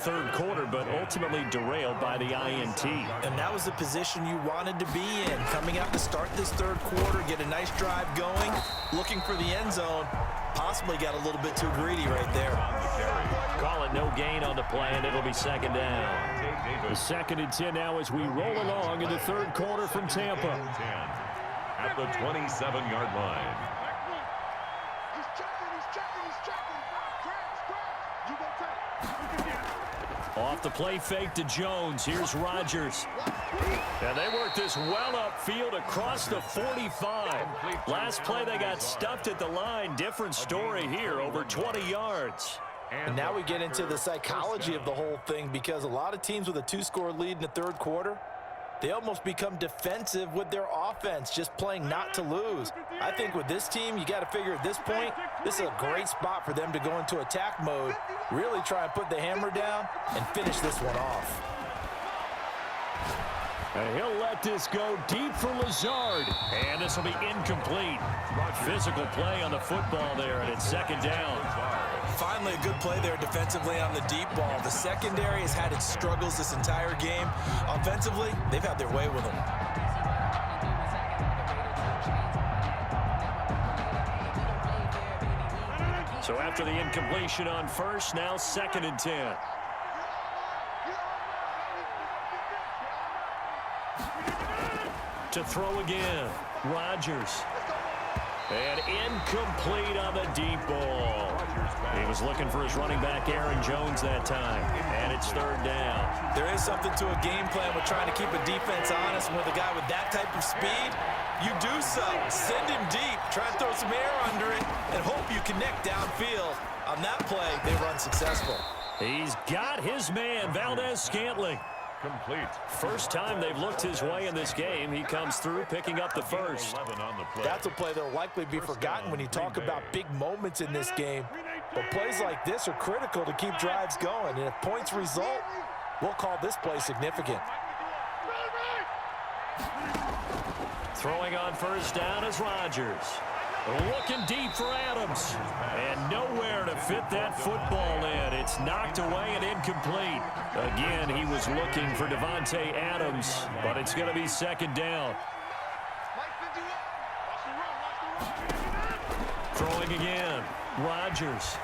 third quarter, but ultimately derailed by the INT. And that was the position you wanted to be in. Coming out to start this third quarter, get a nice drive going, looking for the end zone. Possibly got a little bit too greedy right there. Call it no gain on the play, and it'll be second down. The 2nd and 10 now as we roll along in the third quarter from Tampa. At the 27-yard line. Off the play fake to Jones. Here's Rodgers. And they work this well upfield across the 45. Last play they got stuffed at the line. Different story here, over 20 yards. And now we get into the psychology of the whole thing, because a lot of teams with a 2-score lead in the third quarter, they almost become defensive with their offense, just playing not to lose. I think with this team, you got to figure at this point, this is a great spot for them to go into attack mode, really try and put the hammer down and finish this one off. And he'll let this go deep for Lazard. And this will be incomplete. Physical play on the football there, and it's second down. Finally, a good play there defensively on the deep ball. The secondary has had its struggles this entire game. Offensively, they've had their way with them. So after the incompletion on first, now 2nd and 10. To throw again, Rodgers. And incomplete on the deep ball. He was looking for his running back, Aaron Jones, that time. And it's third down. There is something to a game plan with trying to keep a defense honest. And with a guy with that type of speed, you do so. Send him deep. Try and throw some air under it and hope you connect downfield. On that play, they run successful. He's got his man, Valdez-Scantling. Complete. First time they've looked his way in this game. He comes through picking up the first. That's a play that will likely be forgotten when you talk about big moments in this game. But plays like this are critical to keep drives going. And if points result, we'll call this play significant. Throwing on first down is Rodgers. Looking deep for Adams. And nowhere to fit that football in. It's knocked away and incomplete. Again, he was looking for Devontae Adams, but it's going to be second down. Throwing again, Rodgers.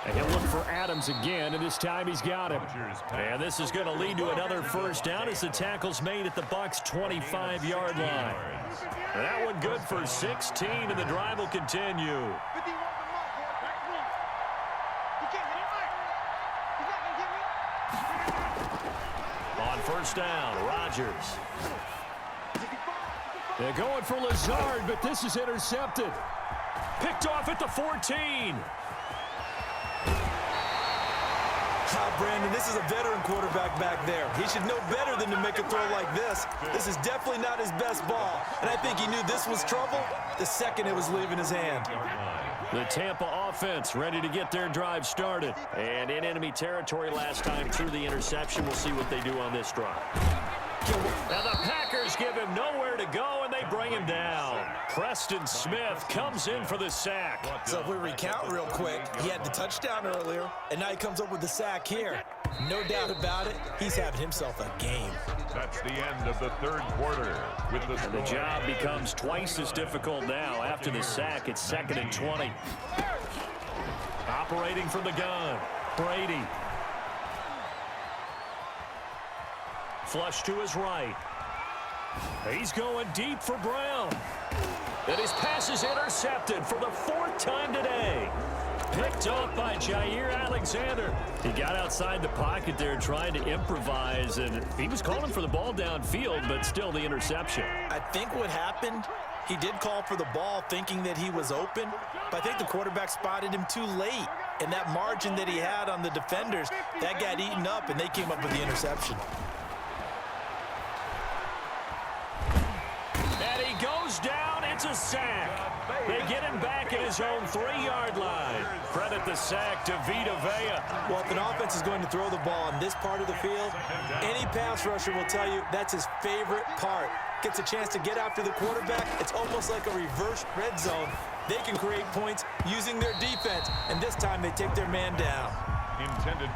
And he'll look for Adams again, and this time he's got him. And this is going to lead to another first down as the tackle's made at the Bucs' 25-yard line. That one good for 16, and the drive will continue. On first down, Rodgers. They're going for Lazard, but this is intercepted. Picked off at the 14. Brandon, this is a veteran quarterback back there. He should know better than to make a throw like this. This is definitely not his best ball. And I think he knew this was trouble the second it was leaving his hand. The Tampa offense ready to get their drive started. And in enemy territory last time through the interception. We'll see what they do on this drive. Now the Packers give him nowhere to go, and they bring him down. Preston Smith comes in for the sack. So if we recount real quick, he had the touchdown earlier, and now he comes up with the sack here. No doubt about it, he's having himself a game. That's the end of the third quarter. And the job becomes twice as difficult now. After the sack, it's 2nd and 20. Operating from the gun, Brady. Flush to his right. He's going deep for Brown. And his pass is intercepted for the 4th time today. Picked off by Jair Alexander. He got outside the pocket there trying to improvise, and he was calling for the ball downfield, but still the interception. I think what happened, he did call for the ball thinking that he was open, but I think the quarterback spotted him too late. And that margin that he had on the defenders, that got eaten up, and they came up with the interception. And he goes down. It's a sack. They get him back at his own 3-yard line. Credit the sack to Vita Vea. Well, if an offense is going to throw the ball in this part of the field, any pass rusher will tell you that's his favorite part. Gets a chance to get after the quarterback. It's almost like a reverse red zone. They can create points using their defense, and this time they take their man down.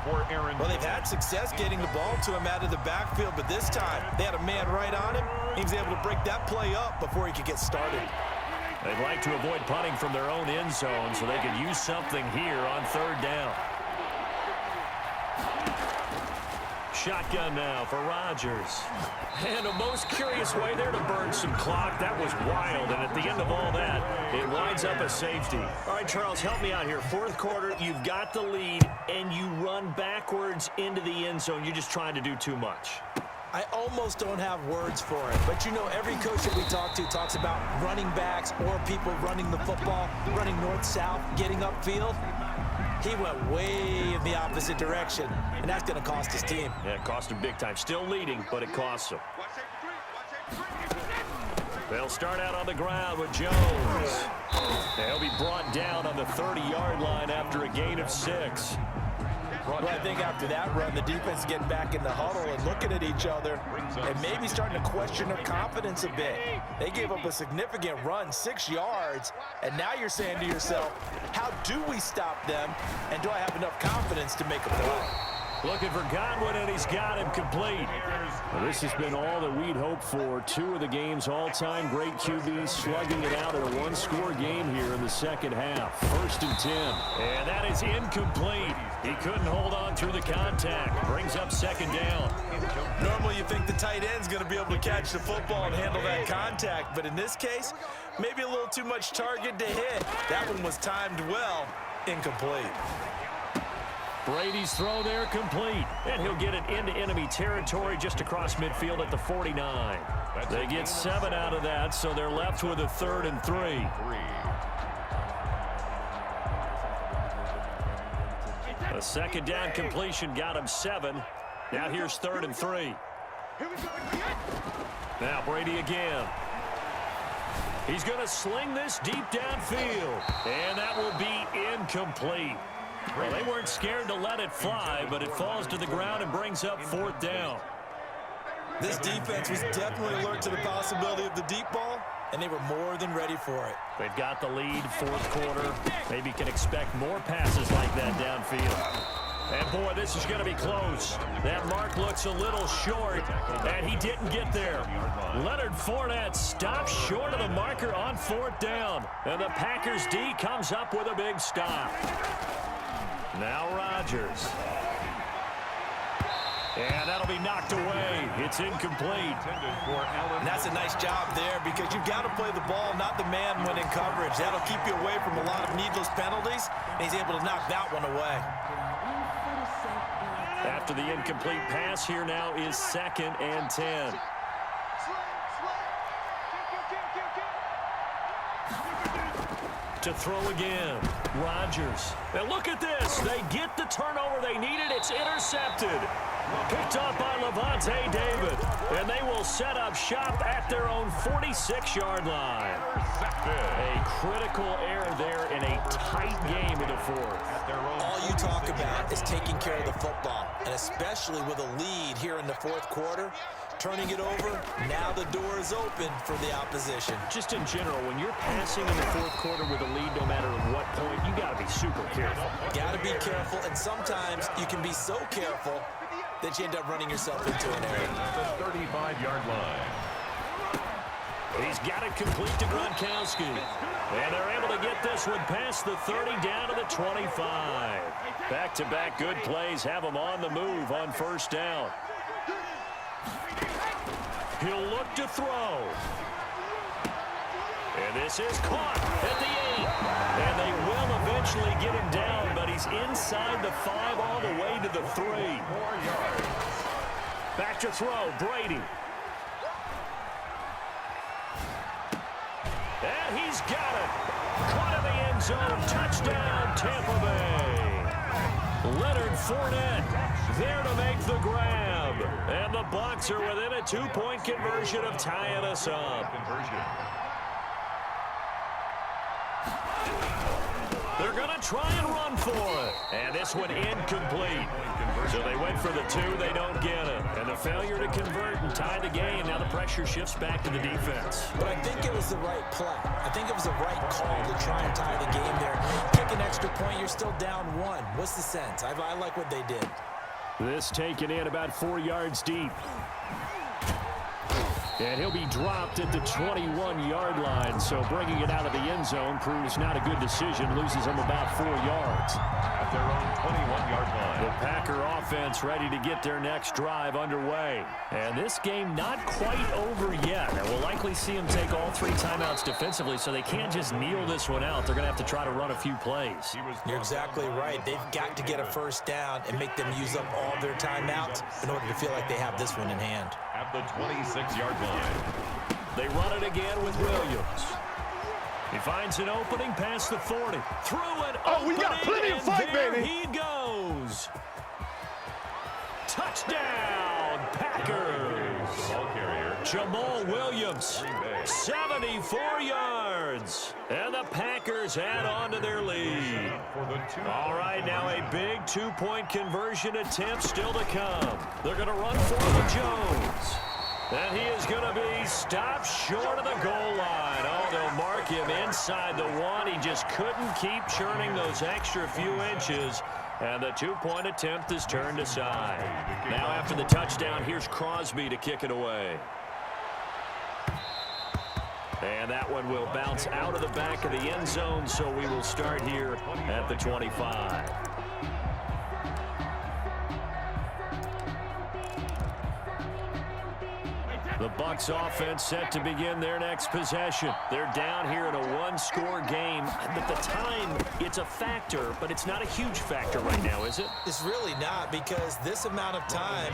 for Aaron. Well, they've had success getting the ball to him out of the backfield, but this time they had a man right on him. He was able to break that play up before he could get started. They'd like to avoid punting from their own end zone so they could use something here on third down. Shotgun now for Rodgers. And a most curious way there to burn some clock. That was wild, and at the end of all that, it winds up a safety. All right, Charles, help me out here. Fourth quarter, you've got the lead, and you run backwards into the end zone. You're just trying to do too much. I almost don't have words for it, but you know every coach that we talk to talks about running backs or people running the football, running north-south, getting upfield. He went way in the opposite direction, and that's going to cost his team. Yeah, it cost him big time. Still leading, but it costs him. They'll start out on the ground with Jones. They'll be brought down on the 30-yard line after a gain of 6. Well, I think after that run, the defense is getting back in the huddle and looking at each other and maybe starting to question their confidence a bit. They gave up a significant run, 6 yards, and now you're saying to yourself, how do we stop them, and do I have enough confidence to make a play? Looking for Godwin, and he's got him complete. Well, this has been all that we'd hoped for. 2 of the game's all-time great QBs slugging it out in a one-score game here in the second half. 1st and 10. And that is incomplete. He couldn't hold on through the contact. Brings up 2nd down. Normally you think the tight end's going to be able to catch the football and handle that contact, but in this case, maybe a little too much target to hit. That one was timed well. Incomplete. Brady's throw there complete, and he'll get it into enemy territory just across midfield at the 49. They get 7 out of that, so they're left with a 3rd and 3. A 2nd down completion got him 7. Now here's 3rd and 3. Now Brady again. He's going to sling this deep downfield, and that will be incomplete. Well, they weren't scared to let it fly, but it falls to the ground and brings up 4th down. This defense was definitely alert to the possibility of the deep ball, and they were more than ready for it. They've got the lead, 4th quarter. Maybe can expect more passes like that downfield. And, boy, this is going to be close. That mark looks a little short, and he didn't get there. Leonard Fournette stops short of the marker on 4th down, and the Packers D comes up with a big stop. Now Rodgers. And that'll be knocked away. It's incomplete. And that's a nice job there because you've got to play the ball, not the man when in coverage. That'll keep you away from a lot of needless penalties, and he's able to knock that one away. After the incomplete pass, here now is 2nd and 10. To throw again, Rodgers. And look at this. They get the turnover they needed. It's intercepted. Picked off by Levante David. And they will set up shop at their own 46-yard line. A critical error there in a tight game in the 4th. All you talk about is taking care of the football, and especially with a lead here in the 4th quarter. Turning it over, now the door is open for the opposition. Just in general, when you're passing in the 4th quarter with a lead, no matter at what point, you got to be super careful. Got to be careful, and sometimes you can be so careful that you end up running yourself into an error. The 35-yard line. He's got it complete to Gronkowski. And they're able to get this one past the 30 down to the 25. Back-to-back good plays have them on the move on 1st down. He'll look to throw. And this is caught at the 8. And they will eventually get him down, but he's inside the 5 all the way to the 3. Back to throw, Brady. And he's got it. Caught in the end zone. Touchdown, Tampa Bay. Leonard Fournette there to make the grab. And the Bucs are within a 2-point conversion of tying us up. They're going to try and run for it. And this one incomplete. So they went for the two. They don't get it. And the failure to convert and tie the game. Now the pressure shifts back to the defense. But I think it was the right play. I think it was the right call to try and tie the game there. Kick an extra point, you're still down one. What's the sense? I like what they did. This taken in about 4 yards deep. And he'll be dropped at the 21-yard line. So bringing it out of the end zone proves not a good decision. Loses him about 4 yards. At their own 21-yard line. The Packer offense ready to get their next drive underway. And this game not quite over yet. And we'll likely see them take all 3 timeouts defensively, so they can't just kneel this one out. They're going to have to try to run a few plays. You're exactly right. They've got to get a first down and make them use up all their timeouts in order to feel like they have this one in hand. At the 26-yard line. They run it again with Williams. He finds an opening past the 40. Through an opening, we got plenty of fight, there baby. he goes. Touchdown, Packers. Ball carrier. Jamal Williams, 74 yards. And the Packers add on to their lead. All right, now a big 2-point conversion attempt still to come. They're going to run for it, Jones. And he is going to be stopped short of the goal line. Oh, they'll mark him inside the 1. He just couldn't keep churning those extra few inches. And the 2-point attempt is turned aside. Now after the touchdown, here's Crosby to kick it away. And that one will bounce out of the back of the end zone, so we will start here at the 25. The Bucs offense set to begin their next possession. They're down here in a 1-score game. At the time, it's a factor, but it's not a huge factor right now, is it? It's really not, because this amount of time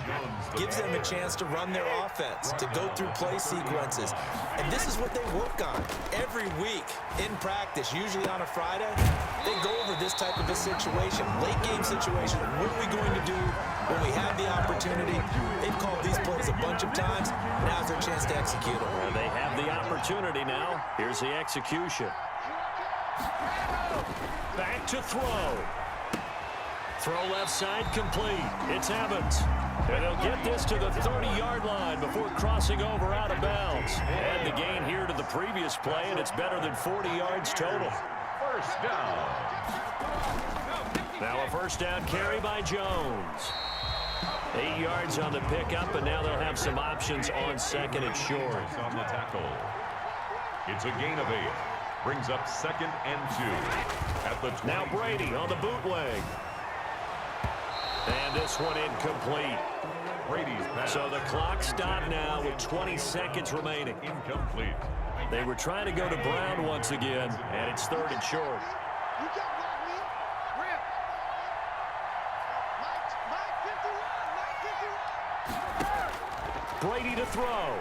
gives them a chance to run their offense, to go through play sequences. And this is what they work on every week in practice, usually on a Friday. They go over this type of a situation, late game situation. What are we going to do when we have the opportunity? They've called these plays a bunch of times. Now's their chance to execute them. Well, they have the opportunity now. Here's the execution. Back to throw. Throw left side complete. It's Evans. And they'll get this to the 30-yard line before crossing over out of bounds. Add the gain here to the previous play, and it's better than 40 yards total. First down. Now a first down carry by Jones. 8 yards on the pickup, and now they'll have some options on second and short. On the tackle. It's a gain of 8. Brings up 2nd and 2. At the 20. Now Brady on the bootleg. And this one incomplete. Brady's pass. So the clock stopped now with 20 seconds remaining. Incomplete. They were trying to go to Brown once again, and it's 3rd and short. Brady to throw.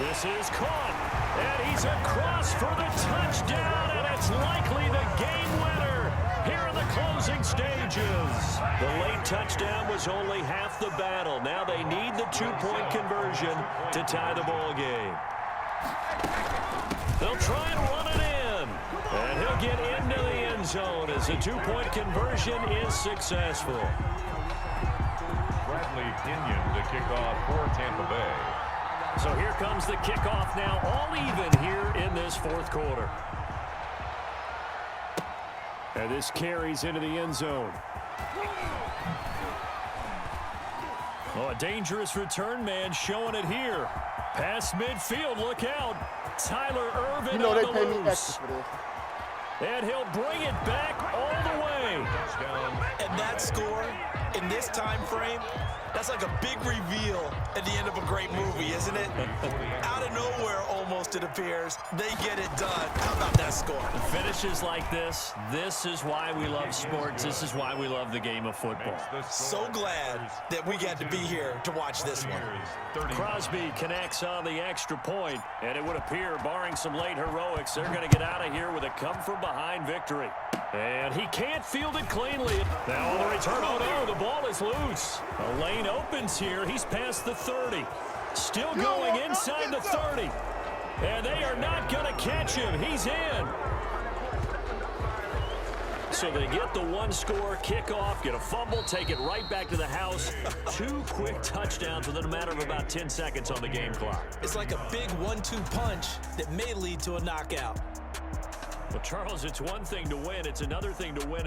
This is caught, and he's across for the touchdown, and it's likely the game winner here in the closing stages. The late touchdown was only half the battle. Now they need the 2-point conversion to tie the ball game. They'll try and run it in, and he'll get into the end zone as the 2-point conversion is successful. Kenyon to kick off for Tampa Bay. So here comes the kickoff now, all even here in this 4th quarter. And this carries into the end zone. Oh, a dangerous return man showing it here. Past midfield, look out. Tyler Irvin on the loose. And he'll bring it back all the way. Touchdown. And that score in this time frame, that's like a big reveal at the end of a great movie, isn't it? Out of nowhere, almost, it appears, they get it done. How about that score? Finishes like this is why we love sports. This is why we love the game of football. So glad that we got to be here to watch this one. Crosby connects on the extra point, and it would appear, barring some late heroics, they're going to get out of here with a come-from-behind victory. And he can't field it cleanly. Now on the return, oh no, the ball is loose. A lane opens here. He's past the 30. Still going inside the 30. And they are not going to catch him. He's in. So they get the one-score kickoff, get a fumble, take it right back to the house. 2 quick touchdowns within a matter of about 10 seconds on the game clock. It's like a big 1-2 punch that may lead to a knockout. Well, Charles, it's one thing to win. It's another thing to win it